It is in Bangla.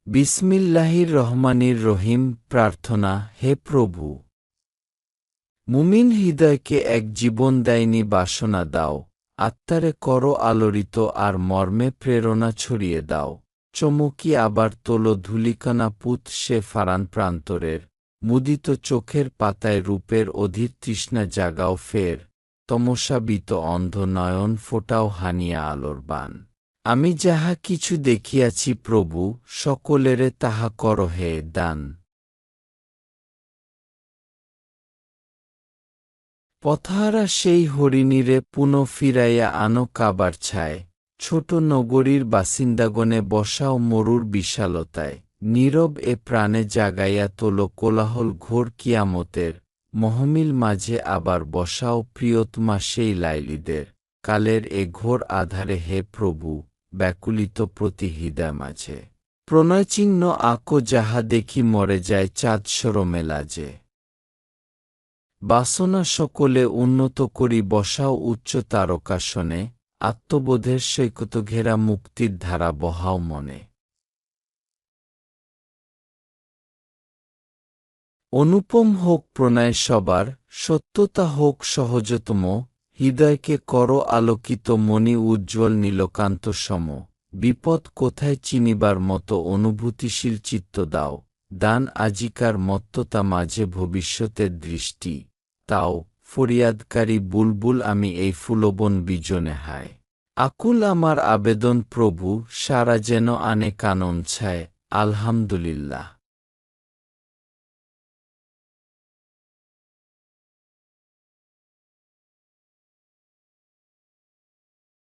বিসমিল্লাহির রহমানির রহিম। প্রার্থনা। হে প্রভু, মুমিন হৃদয়কে এক জীবনদায়িনী বাসনা দাও, আত্মারে করো আলোড়িত আর মর্মে প্রেরণা ছড়িয়ে দাও। চমকি আবার তোলো ধূলিকণা পুত সে ফারান প্রান্তরের, মুদিত চোখের পাতায় রূপের অধীর তৃষ্ণা জাগাও ফের, তমসাবিত অন্ধ নয়ন ফোটাও হানিয়া আলোর বান। আমি যাহা কিছু দেখিয়াছি প্রভু, সকলেরে তাহা কর হে দান। পথহারা সেই হরিণীরে পুনঃ ফিরাইয়া আনো কাবার ছায়, ছোট নগরীর বাসিন্দাগণে বসাও মরুর বিশালতায়, নীরব এ প্রাণে জাগাইয়া তোলো কোলাহল ঘোর কিয়ামতের, মহমিল মাঝে আবার বসাও প্রিয়তমা সেই লাইলিদের, কালের এ ঘোর আধারে হে প্রভু, ব্যাকুলিত প্রতি হৃদয় মাঝে প্রণয়চিহ্ন আঁকো যাহা দেখি মরে যায় চাঁদ সরমে লাজে। বাসনা সকলে উন্নত করি বসাও উচ্চ তারকাসনে, আত্মবোধের সৈকত ঘেরা মুক্তির ধারা বহাও মনে। অনুপম হোক প্রণয় সবার, সত্যতা হোক সহজতম, হৃদয়কে করো আলোকিত মণি উজ্জ্বল নীলকান্ত সম। বিপদ কোথায় চিনিবার মতো অনুভূতিশীল চিত্ত দাও, দান আজিকার মত্ততা মাঝে ভবিষ্যতের দৃষ্টি তাও। ফরিয়াদকারী বুলবুল আমি এই ফুলবন বিজনে হায়, আকুল আমার আবেদন প্রভু, সারা যেন আনে কানন ছায়। আলহামদুলিল্লাহ।